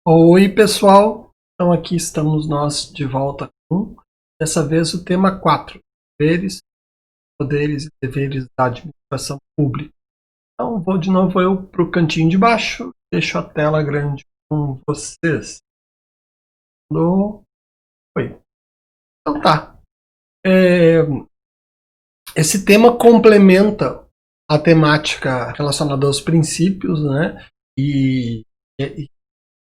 Oi, pessoal. Então aqui estamos nós de volta com, dessa vez, o tema 4, deveres, poderes e deveres da administração pública. Então vou de novo eu para o cantinho de baixo, deixo a tela grande com vocês. Oi. Então tá. Esse tema complementa a temática relacionada aos princípios, né? E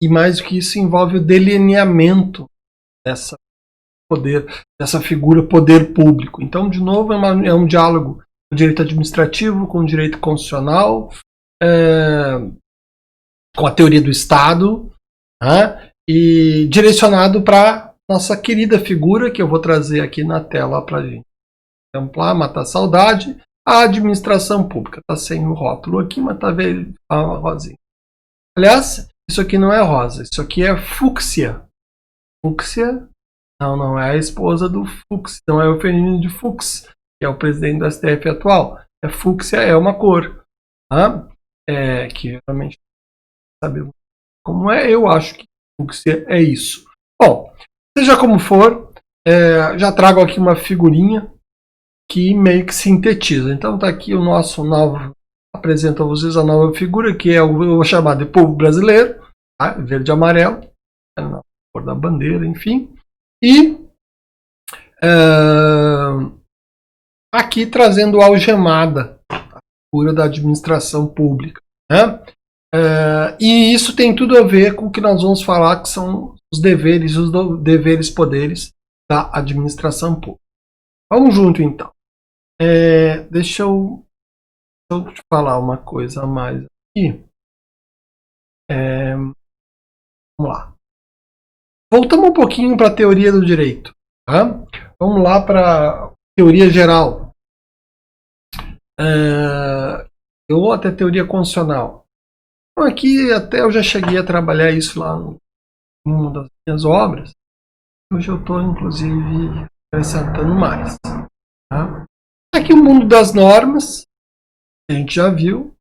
mais do que isso, envolve o delineamento dessa figura poder público. Então, de novo, é um diálogo com o direito administrativo, com o direito constitucional, com a teoria do Estado, e direcionado para nossa querida figura, que eu vou trazer aqui na tela para a gente contemplar, matar a saudade, a administração pública. Está sem o rótulo aqui, mas está vendo a rosinha. Aliás, isso aqui não é rosa, isso aqui é fúcsia. Fúcsia não é a esposa do Fux, não é o feminino de Fux, que é o presidente do STF atual. Fúcsia é uma cor, que realmente sabe como é. Eu acho que fúcsia é isso. Bom, seja como for, já trago aqui uma figurinha que meio que sintetiza. Então está aqui o nosso novo, apresento a vocês a nova figura, que é o chamado de povo brasileiro, verde e amarelo, na cor da bandeira, enfim. E aqui trazendo algemada a figura da administração pública. E isso tem tudo a ver com o que nós vamos falar, que são os deveres, poderes da administração pública. Vamos junto então. Deixa eu te falar uma coisa a mais aqui. Vamos lá. Voltamos um pouquinho para a teoria do direito. Vamos lá para a teoria geral. Ou até teoria constitucional. Então, aqui até eu já cheguei a trabalhar isso lá em uma das minhas obras. Hoje eu estou, inclusive, acrescentando mais. Aqui o mundo das normas, a gente já viu.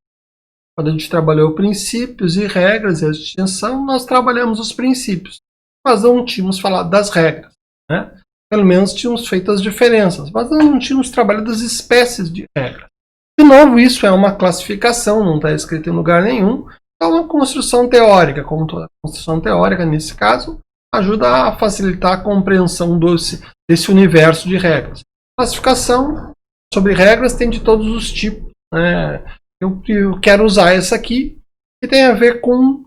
Quando a gente trabalhou princípios e regras e a distinção, nós trabalhamos os princípios. Mas não tínhamos falado das regras. Pelo menos tínhamos feito as diferenças, mas não tínhamos trabalhado as espécies de regras. De novo, isso é uma classificação, não está escrito em lugar nenhum. É uma construção teórica, como toda construção teórica, nesse caso, ajuda a facilitar a compreensão desse universo de regras. Classificação sobre regras tem de todos os tipos. Eu quero usar essa aqui, que tem a ver com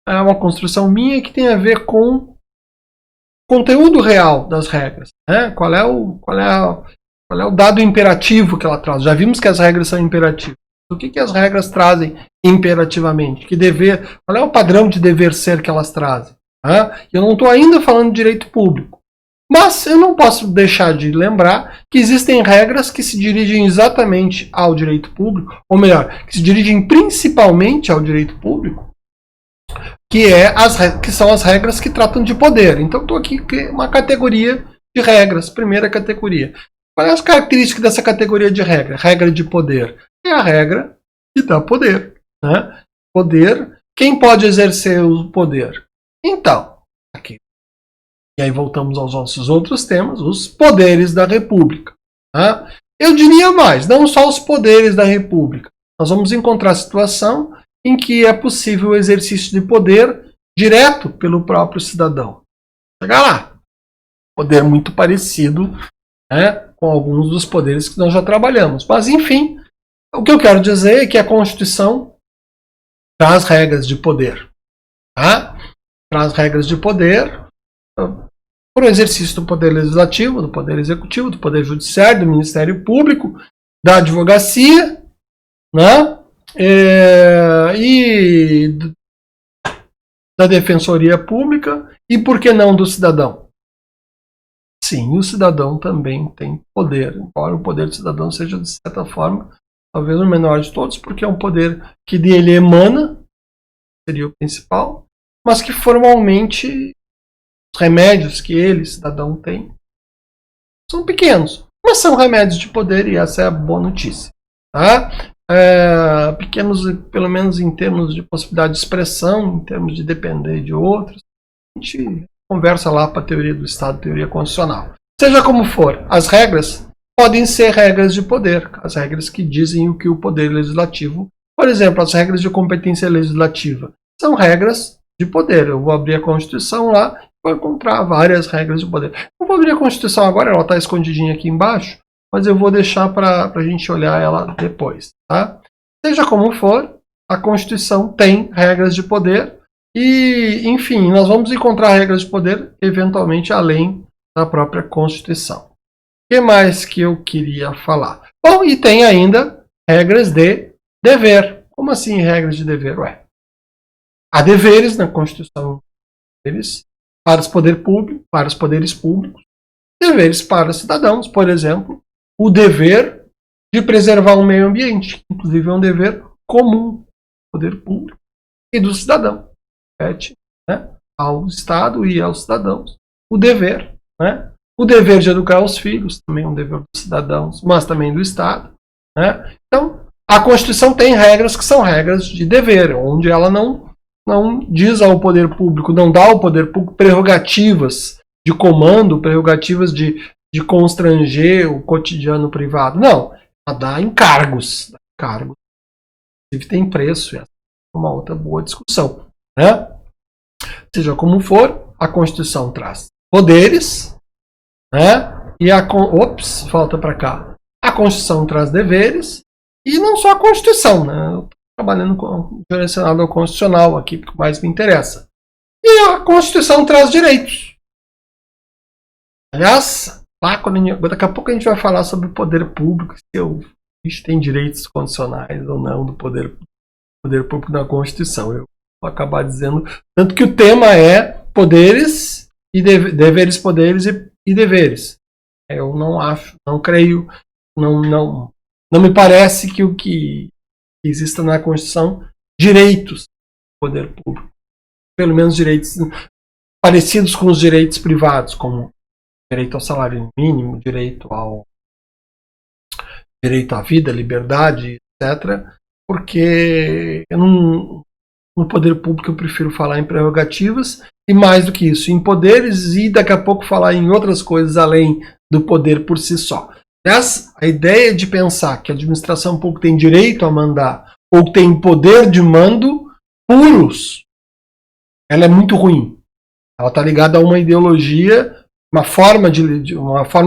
uma construção minha, que tem a ver com conteúdo real das regras. Qual é o dado imperativo que ela traz? Já vimos que as regras são imperativas. O que as regras trazem imperativamente? Qual é o padrão de dever ser que elas trazem? Eu não estou ainda falando de direito público. Mas eu não posso deixar de lembrar que existem regras que se dirigem exatamente ao direito público, ou melhor, que se dirigem principalmente ao direito público, que são as regras que tratam de poder. Então, estou aqui com uma categoria de regras, primeira categoria. Qual é as características dessa categoria de regra? Regra de poder. É a regra que dá poder. Poder, quem pode exercer o poder? Então, aqui. E aí voltamos aos nossos outros temas, os poderes da República. Eu diria mais, não só os poderes da República. Nós vamos encontrar a situação em que é possível o exercício de poder direto pelo próprio cidadão. Chegar lá. Poder muito parecido com alguns dos poderes que nós já trabalhamos. Mas, enfim, o que eu quero dizer é que a Constituição traz regras de poder. Traz regras de poder para o exercício do poder legislativo, do poder executivo, do poder judiciário, do Ministério Público, da advocacia, e da Defensoria Pública, e por que não do cidadão? Sim, o cidadão também tem poder, embora o poder do cidadão seja, de certa forma, talvez o menor de todos, porque é um poder que dele emana, seria o principal, mas que formalmente os remédios que ele, cidadão, tem são pequenos, mas são remédios de poder, e essa é a boa notícia. pequenos, pelo menos em termos de possibilidade de expressão, em termos de depender de outros. A gente conversa lá para a teoria do Estado, teoria constitucional. Seja como for, as regras podem ser regras de poder, as regras que dizem o que o poder legislativo, por exemplo, as regras de competência legislativa, são regras de poder. Eu vou abrir a Constituição lá e vou encontrar várias regras de poder. Não vou abrir a Constituição agora, ela está escondidinha aqui embaixo, mas eu vou deixar para a gente olhar ela depois. Tá? Seja como for, a Constituição tem regras de poder e, enfim, nós vamos encontrar regras de poder eventualmente além da própria Constituição. O que mais que eu queria falar? Bom, e tem ainda regras de dever. Como assim regras de dever? Ué, há deveres na Constituição deles para os poderes públicos, deveres para os cidadãos, por exemplo, o dever de preservar o meio ambiente, inclusive é um dever comum do poder público e do cidadão. Repete, né, ao Estado e aos cidadãos o dever, né? O dever de educar os filhos, também é um dever dos cidadãos, mas também do Estado. Né? Então, a Constituição tem regras que são regras de dever, onde ela não diz ao poder público, não dá ao poder público prerrogativas de comando, prerrogativas de constranger o cotidiano privado. Não, ela dá encargos. Encargos, inclusive, tem preço, é uma outra boa discussão. Né? Seja como for, a Constituição traz poderes, né? E volta para cá. A Constituição traz deveres, e não só a Constituição, né? Eu estou trabalhando direcionado ao constitucional aqui, porque mais me interessa. E a Constituição traz direitos. Aliás, daqui a pouco a gente vai falar sobre o poder público, se a gente tem direitos constitucionais ou não do poder público na Constituição. Eu vou acabar dizendo, tanto que o tema é poderes e deveres, poderes e deveres. Eu não acho, não creio, não me parece que o que exista na Constituição direitos do poder público, pelo menos direitos parecidos com os direitos privados, como direito ao salário mínimo, direito à vida, liberdade, etc. Porque no poder público eu prefiro falar em prerrogativas e, mais do que isso, em poderes, e daqui a pouco falar em outras coisas além do poder por si só. A ideia de pensar que a administração pública tem direito a mandar ou tem poder de mando puros, ela é muito ruim. Ela está ligada a uma ideologia, uma forma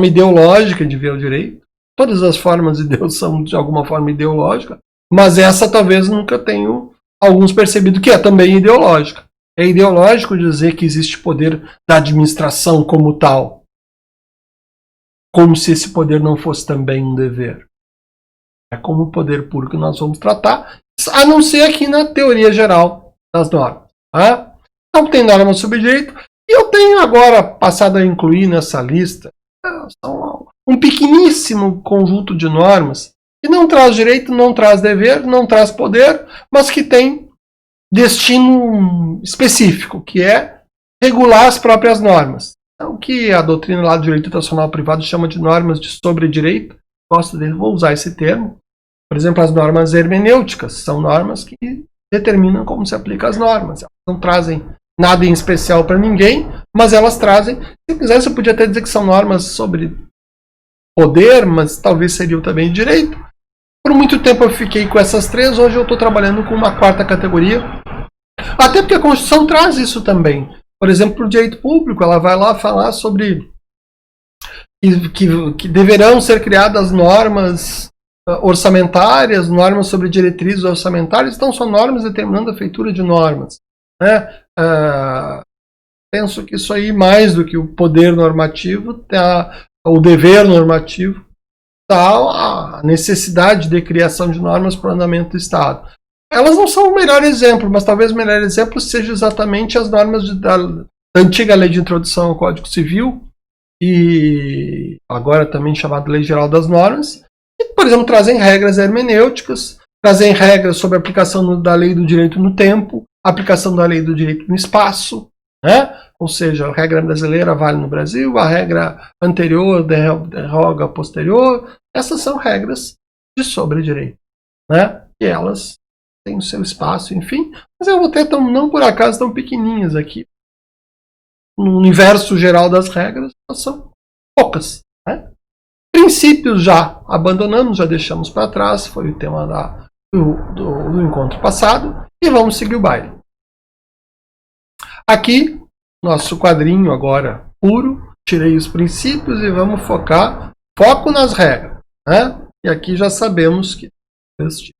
ideológica de ver o direito. Todas as formas de Deus são de alguma forma ideológica, mas essa talvez nunca tenham alguns percebido que é também ideológica. É ideológico dizer que existe poder da administração como tal, como se esse poder não fosse também um dever. É como o poder público que nós vamos tratar, a não ser aqui na teoria geral das normas. Tá? Então tem normas sobre direito, e eu tenho agora passado a incluir nessa lista um pequeníssimo conjunto de normas que não traz direito, não traz dever, não traz poder, mas que tem destino específico, que é regular as próprias normas. Então, o que a doutrina lá do direito internacional privado chama de normas de sobre-direito, vou usar esse termo. Por exemplo, as normas hermenêuticas são normas que determinam como se aplica as normas. Elas não trazem nada em especial para ninguém, mas elas trazem, se quisesse eu podia até dizer que são normas sobre poder, mas talvez seriam também direito. Por muito tempo eu fiquei com essas três, hoje eu estou trabalhando com uma quarta categoria, até porque a Constituição traz isso também. Por exemplo, o direito público, ela vai lá falar sobre que deverão ser criadas normas orçamentárias, normas sobre diretrizes orçamentárias, então são normas determinando a feitura de normas. Né? Penso que isso aí, mais do que o poder normativo, o dever normativo, a necessidade de criação de normas para o andamento do Estado. Elas não são o melhor exemplo, mas talvez o melhor exemplo seja exatamente as normas da antiga Lei de Introdução ao Código Civil, e agora também chamada Lei Geral das Normas, que, por exemplo, trazem regras hermenêuticas, trazem regras sobre a aplicação da lei do direito no tempo, a aplicação da lei do direito no espaço, né? Ou seja, a regra brasileira vale no Brasil, a regra anterior derroga a posterior. Essas são regras de sobre-direito. né? E elas têm o seu espaço, enfim. Mas eu até não por acaso tão pequenininhas aqui. No universo geral das regras, elas são poucas, né? Princípios já abandonamos, já deixamos para trás, foi o tema do encontro passado, e vamos seguir o baile. Aqui, nosso quadrinho agora puro, tirei os princípios e vamos foco nas regras, né? E aqui já sabemos que os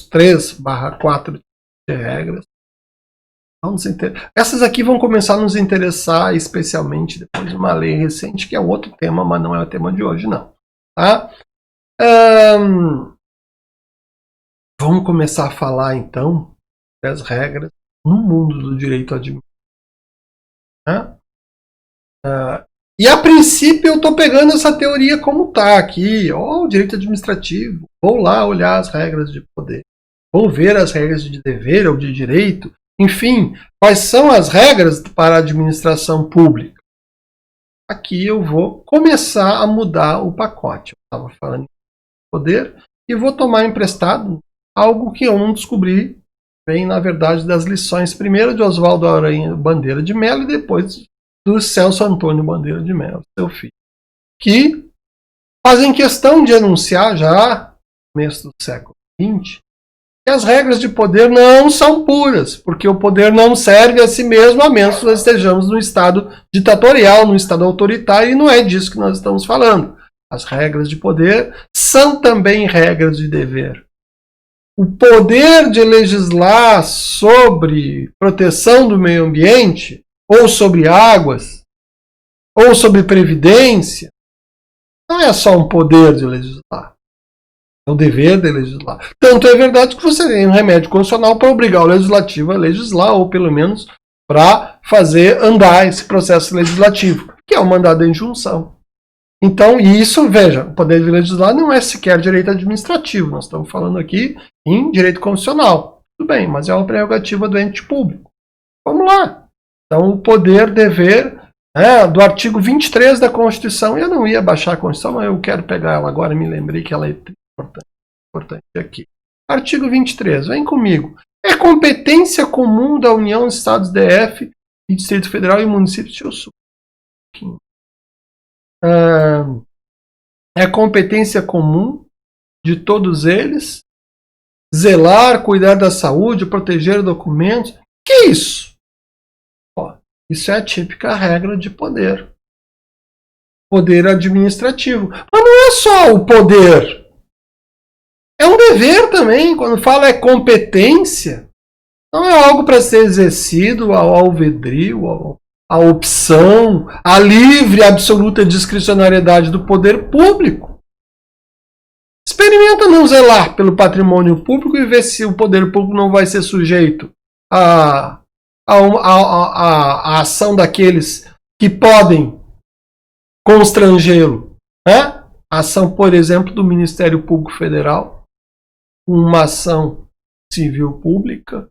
3/4 de regras. Essas aqui vão começar a nos interessar especialmente depois de uma lei recente, que é outro tema, mas não é o tema de hoje, não. Tá? Vamos começar a falar, então, das regras no mundo do direito administrativo. E, a princípio, eu estou pegando essa teoria como está aqui. O direito administrativo. Vou lá olhar as regras de poder. Vou ver as regras de dever ou de direito. Enfim, quais são as regras para a administração pública? Aqui eu vou começar a mudar o pacote. Eu estava falando de poder e vou tomar emprestado algo que eu não descobri. Vem, na verdade, das lições primeiro de Oswaldo Aranha Bandeira de Mello e depois do Celso Antônio Bandeira de Mello, seu filho. Que fazem questão de anunciar já, no começo do século XX, que as regras de poder não são puras, porque o poder não serve a si mesmo, a menos que nós estejamos num estado ditatorial, num estado autoritário, e não é disso que nós estamos falando. As regras de poder são também regras de dever. O poder de legislar sobre proteção do meio ambiente, ou sobre águas, ou sobre previdência, não é só um poder de legislar. É um dever de legislar. Tanto é verdade que você tem um remédio constitucional para obrigar o legislativo a legislar, ou pelo menos para fazer andar esse processo legislativo, que é o mandado de injunção. Então, isso, veja, o poder de legislar não é sequer direito administrativo, nós estamos falando aqui em direito constitucional. Tudo bem, mas é uma prerrogativa do ente público. Vamos lá. Então, o poder dever do artigo 23 da Constituição, eu não ia baixar a Constituição, mas eu quero pegar ela agora, me lembrei que ela é importante aqui. Artigo 23, vem comigo. É competência comum da União, Estados DF e Distrito Federal e municípios. Deixa eu subir um pouquinho. É competência comum de todos eles zelar, cuidar da saúde, proteger documentos. Que é isso? Isso é a típica regra de poder. Poder administrativo. Mas não é só o poder. É um dever também. Quando fala é competência, não é algo para ser exercido ao alvedrio, a opção, a livre, absoluta discricionariedade do poder público. Experimenta não zelar pelo patrimônio público e ver se o poder público não vai ser sujeito a ação daqueles que podem constrangê-lo. Né? A ação, por exemplo, do Ministério Público Federal, uma ação civil pública,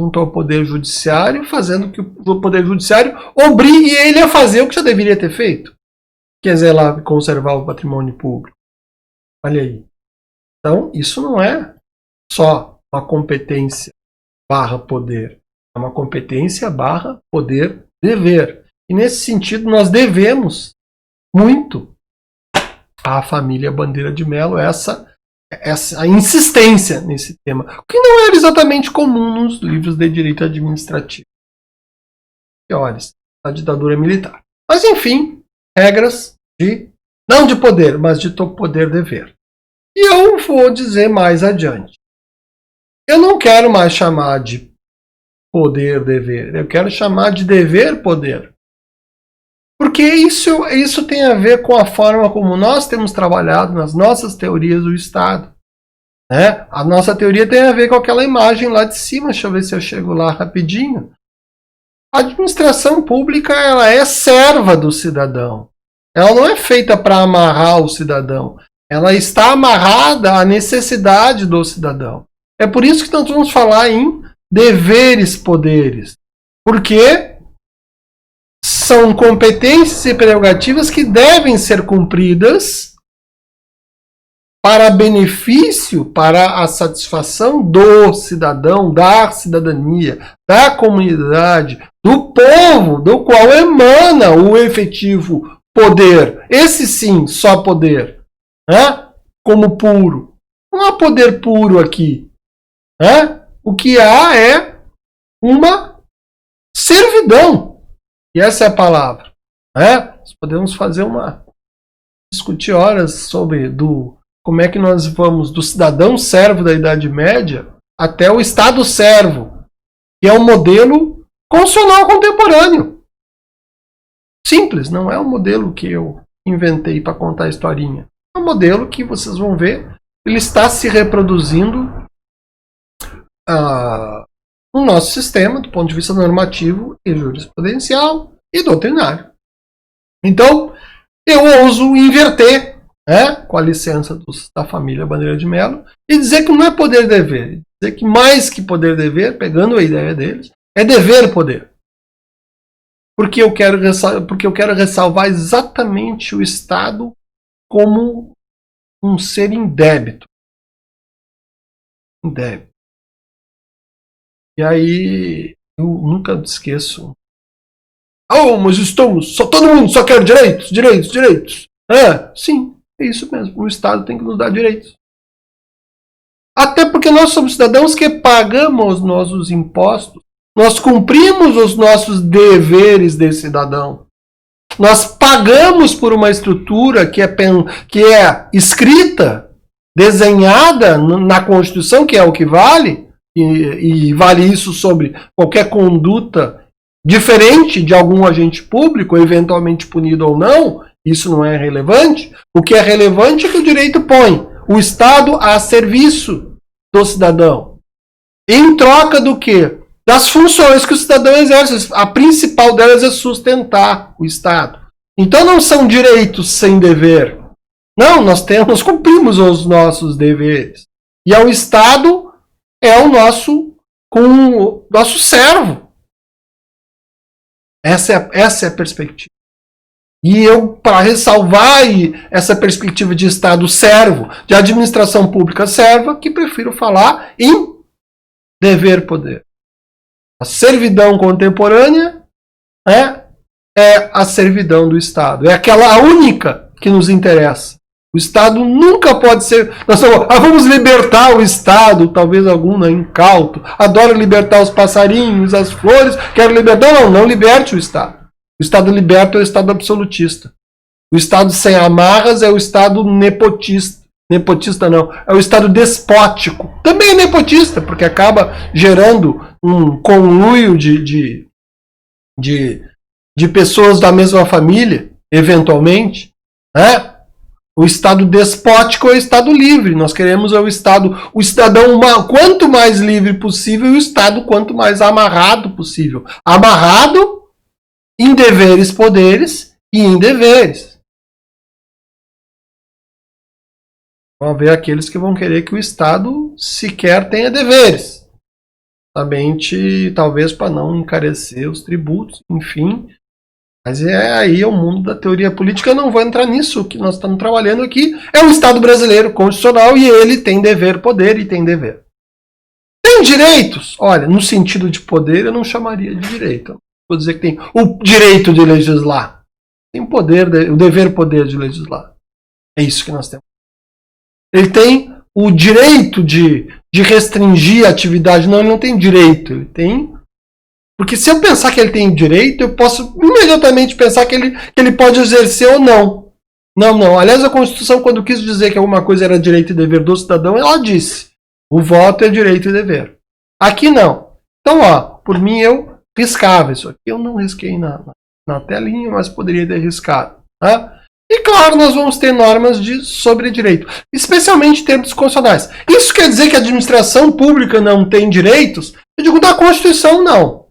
junto ao Poder Judiciário, fazendo que o Poder Judiciário obrigue ele a fazer o que já deveria ter feito, que é zelar e conservar o patrimônio público. Olha aí. Então, isso não é só uma competência barra poder, é uma competência barra poder dever. E nesse sentido, nós devemos muito à família Bandeira de Mello essa insistência nesse tema, o que não era exatamente comum nos livros de direito administrativo. Piores, da ditadura militar. Mas, enfim, regras não de poder, mas de poder-dever. E eu vou dizer mais adiante. Eu não quero mais chamar de poder-dever, eu quero chamar de dever-poder. Porque isso tem a ver com a forma como nós temos trabalhado nas nossas teorias do Estado. Né? A nossa teoria tem a ver com aquela imagem lá de cima. Deixa eu ver se eu chego lá rapidinho. A administração pública ela é serva do cidadão. Ela não é feita para amarrar o cidadão. Ela está amarrada à necessidade do cidadão. É por isso que nós vamos falar em deveres-poderes. Porque são competências e prerrogativas que devem ser cumpridas para benefício, para a satisfação do cidadão, da cidadania, da comunidade, do povo, do qual emana o efetivo poder. Esse sim, só poder, né? Como puro. Não há poder puro aqui. Né? O que há é uma servidão. E essa é a palavra. Né? Nós podemos discutir horas sobre como é que nós vamos do cidadão servo da Idade Média até o Estado servo, que é um modelo constitucional contemporâneo. Simples, não é um modelo que eu inventei para contar a historinha. É um modelo que vocês vão ver, ele está se reproduzindo no nosso sistema, do ponto de vista normativo e jurisprudencial e doutrinário. Então, eu ouso inverter, né, com a licença da família Bandeira de Melo, e dizer que não é poder-dever. Dizer que mais que poder-dever, pegando a ideia deles, é dever-poder. Porque eu quero ressalvar exatamente o Estado como um ser indébito. Indébito. E aí, eu nunca esqueço. Mas todo mundo só quer direitos. Sim, é isso mesmo. O Estado tem que nos dar direitos. Até porque nós somos cidadãos que pagamos os nossos impostos. Nós cumprimos os nossos deveres de cidadão. Nós pagamos por uma estrutura que é escrita, desenhada na Constituição, que é o que vale, e vale isso sobre qualquer conduta diferente de algum agente público, eventualmente punido ou não. Isso não é relevante. O que é relevante é que o direito põe o Estado a serviço do cidadão. Em troca do quê? Das funções que o cidadão exerce. A principal delas é sustentar o Estado. Então não são direitos sem dever. Não, nós cumprimos os nossos deveres. E o Estado é o nosso servo. Essa é a perspectiva. E eu, para ressalvar essa perspectiva de Estado servo, de administração pública serva, que prefiro falar em dever-poder. A servidão contemporânea é a servidão do Estado. É aquela única que nos interessa. O Estado nunca pode ser... vamos libertar o Estado, talvez algum incauto, adora libertar os passarinhos, as flores, quero libertar... Não liberte o Estado. O Estado liberto é o Estado absolutista. O Estado sem amarras é o Estado nepotista. Nepotista não, é o Estado despótico. Também é nepotista, porque acaba gerando um conluio de pessoas da mesma família, eventualmente. Né? O Estado despótico é o Estado livre. Nós queremos o cidadão quanto mais livre possível e o Estado quanto mais amarrado possível. Amarrado em deveres, poderes e em deveres. Vão haver aqueles que vão querer que o Estado sequer tenha deveres. Somente, talvez, para não encarecer os tributos, enfim. Mas aí o mundo da teoria política. Eu não vou entrar nisso. O que nós estamos trabalhando aqui é o Estado brasileiro constitucional e ele tem dever, poder e tem dever. Tem direitos? Olha, no sentido de poder, eu não chamaria de direito. Vou dizer que tem o direito de legislar. Tem o dever-poder de legislar. É isso que nós temos. Ele tem o direito de restringir a atividade. Não, ele não tem direito. Ele tem... Porque se eu pensar que ele tem direito, eu posso imediatamente pensar que ele pode exercer ou não. Não. Aliás, a Constituição, quando quis dizer que alguma coisa era direito e dever do cidadão, ela disse: o voto é direito e dever. Aqui não. Então, por mim, eu riscava isso aqui. Eu não risquei na telinha, mas poderia ter riscado. Tá? E claro, nós vamos ter normas sobre direito, especialmente em termos constitucionais. Isso quer dizer que a administração pública não tem direitos? Eu digo, da Constituição não.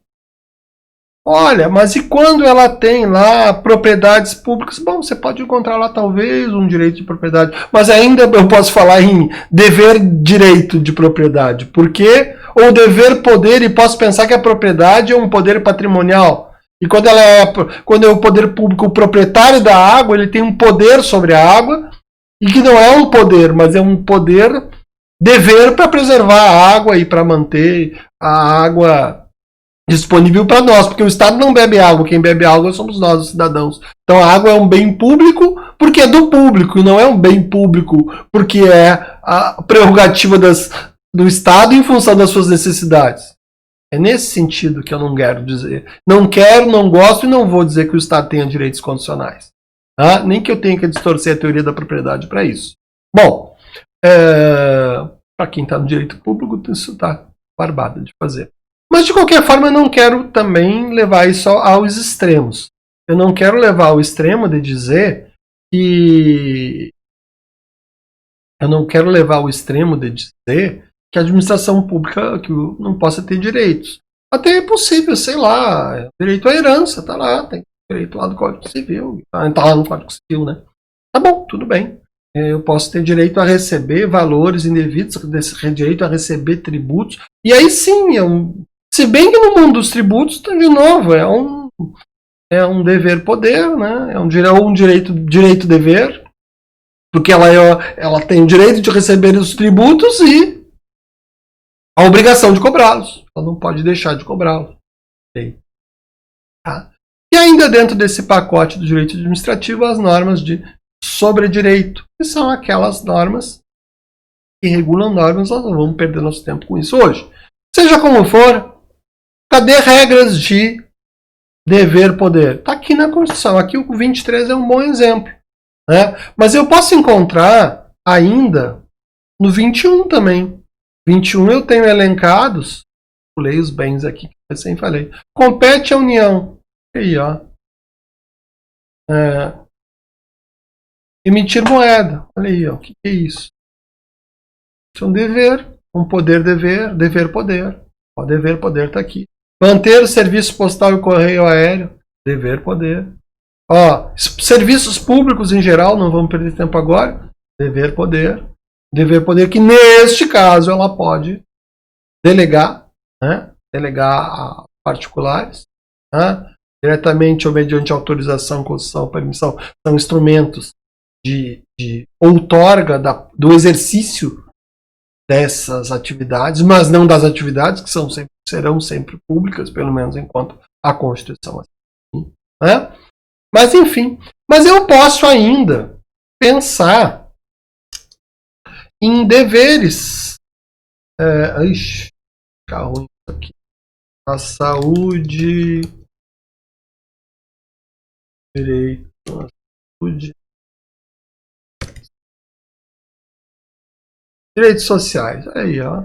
Olha, mas e quando ela tem lá propriedades públicas? Bom, você pode encontrar lá talvez um direito de propriedade, mas ainda eu posso falar em dever-direito de propriedade, porque ou dever-poder, e posso pensar que a propriedade é um poder patrimonial. E quando é o poder público o proprietário da água, ele tem um poder sobre a água, e que não é um poder, mas é um poder dever para preservar a água e para manter a água disponível para nós, porque o Estado não bebe água, quem bebe água somos nós, os cidadãos. Então a água é um bem público porque é do público, e não é um bem público porque é a prerrogativa do Estado em função das suas necessidades. É nesse sentido que eu não quero dizer. Não quero, não gosto e não vou dizer que o Estado tenha direitos condicionais. Tá? Nem que eu tenha que distorcer a teoria da propriedade para isso. Bom, para quem está no direito público, isso está barbado de fazer. Mas, de qualquer forma, eu não quero também levar isso aos extremos. Eu não quero levar ao extremo de dizer que... Eu não quero levar ao extremo de dizer que a administração pública que não possa ter direitos. Até é possível, sei lá, direito à herança, tá lá, tem direito lá do Código Civil, tá lá no Código Civil, né? Tá bom, tudo bem. Eu posso ter direito a receber valores indevidos, direito a receber tributos, e aí sim, se bem que no mundo dos tributos, de novo, é um dever-poder, né? É um direito-dever, porque ela tem o direito de receber os tributos e a obrigação de cobrá-los. Ela não pode deixar de cobrá-los. Tá? E ainda dentro desse pacote do direito administrativo, as normas de sobredireito, que são aquelas normas que regulam normas, nós não vamos perder nosso tempo com isso hoje. Seja como for, cadê regras de dever-poder? Está aqui na Constituição. Aqui o 23 é um bom exemplo. Né? Mas eu posso encontrar ainda no 21 também. 21 eu tenho elencados, pulei os bens aqui, que eu recém falei. Compete à União. Aí, ó. Emitir moeda. Olha aí, ó. O que é isso? Isso é um dever. Um poder-dever. Dever-poder. O dever-poder está aqui. Manter o serviço postal e correio aéreo. Dever-poder. Ó, serviços públicos em geral, não vamos perder tempo agora. Dever-poder. Dever-poder que, neste caso, ela pode delegar, né? Delegar a particulares, né? Diretamente ou mediante autorização, concessão, permissão, são instrumentos de outorga do exercício dessas atividades, mas não das atividades que serão sempre públicas, pelo menos enquanto a Constituição assim, né? Mas enfim, mas eu posso ainda pensar em deveres. Fica ruim isso aqui. A saúde, direito, a saúde, direitos sociais. Aí, ó.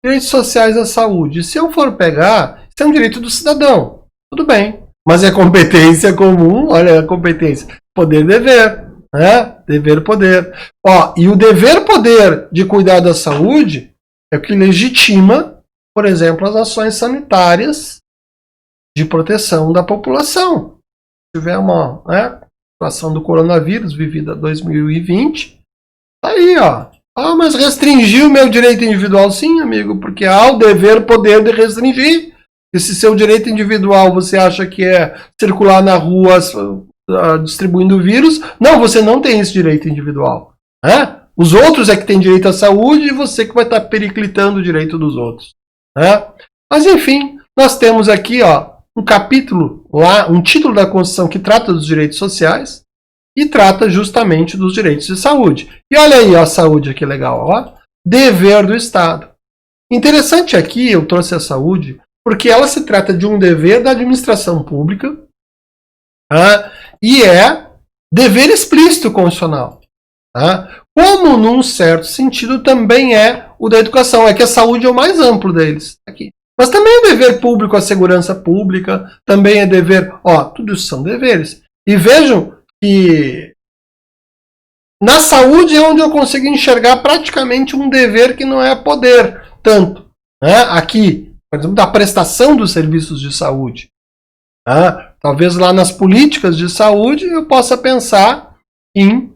Direitos sociais à saúde. Se eu for pegar, isso é um direito do cidadão. Tudo bem. Mas é competência comum, olha a competência. Poder-dever. Né? Dever-poder. Ó, e o dever-poder de cuidar da saúde é o que legitima, por exemplo, as ações sanitárias de proteção da população. Se tiver uma situação do coronavírus vivida 2020, tá aí, ó. Ah, mas restringiu o meu direito individual? Sim, amigo, porque há o dever-poder de restringir. E se seu direito individual você acha que é circular na rua distribuindo vírus, não, você não tem esse direito individual. Né? Os outros é que têm direito à saúde e você que vai estar periclitando o direito dos outros. Né? Mas enfim, nós temos aqui um capítulo, um título da Constituição que trata dos direitos sociais e trata justamente dos direitos de saúde. E olha aí a saúde, que legal. Ó. Dever do Estado. Interessante aqui, eu trouxe a saúde, porque ela se trata de um dever da administração pública e é dever explícito constitucional. Como, num certo sentido, também é o da educação. É que a saúde é o mais amplo deles. Aqui. Mas também é dever público a segurança pública, também é dever... tudo isso são deveres. E vejam que na saúde é onde eu consigo enxergar praticamente um dever que não é poder. Tanto. Aqui, por exemplo, da prestação dos serviços de saúde. Talvez lá nas políticas de saúde eu possa pensar em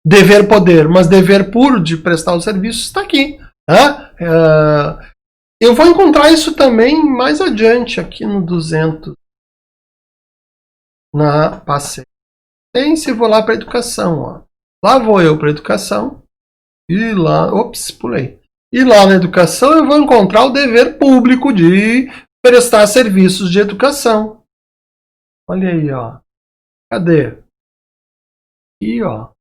dever poder, mas dever puro de prestar os serviços está aqui. Eu vou encontrar isso também mais adiante aqui no 200. Passei e vou lá para educação. Ó. Lá vou eu para educação. E lá, pulei. E lá na educação eu vou encontrar o dever público de prestar serviços de educação. Olha aí, ó. Cadê? Aqui, ó.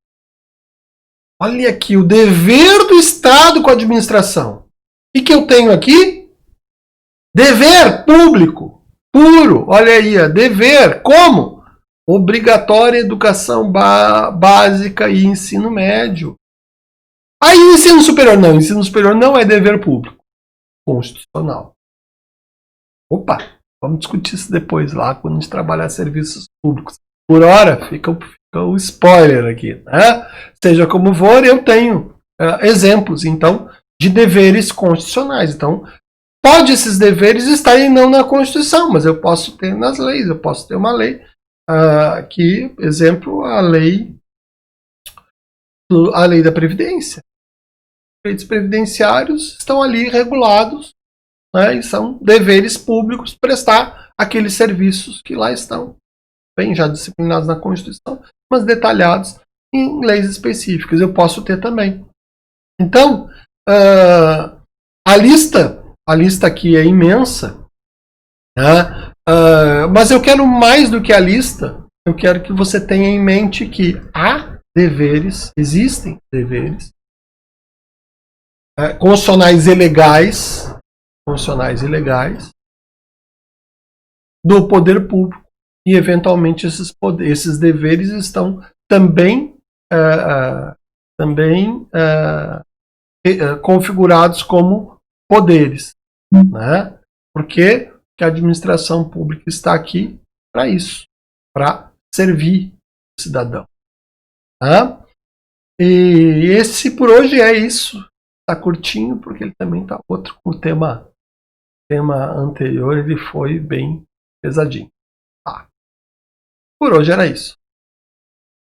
Olha aqui, o dever do Estado com a administração. E que eu tenho aqui? Dever público. Puro. Olha aí, ó. Dever. Como? Obrigatória educação básica e ensino médio. Aí ensino superior não. Ensino superior não é dever público. Constitucional. Opa, vamos discutir isso depois lá, quando a gente trabalhar serviços públicos. Por hora, fica o spoiler aqui. Né? Seja como for, eu tenho exemplos, então, de deveres constitucionais. Então, pode esses deveres estarem não na Constituição, mas eu posso ter nas leis. Eu posso ter uma lei que, exemplo, a lei da Previdência. Direitos previdenciários estão ali regulados, né, e são deveres públicos prestar aqueles serviços que lá estão, bem já disciplinados na Constituição, mas detalhados em leis específicas. Eu posso ter também. Então, a lista aqui é imensa, né, mas eu quero mais do que a lista. Eu quero que você tenha em mente que há deveres, existem deveres constitucionais e legais do poder público, e eventualmente esses deveres estão também configurados como poderes, né? Porque a administração pública está aqui para isso, para servir o cidadão. Tá? E esse por hoje é isso. Está curtinho porque ele também está outro com o tema anterior, ele foi bem pesadinho. Tá. Por hoje era isso.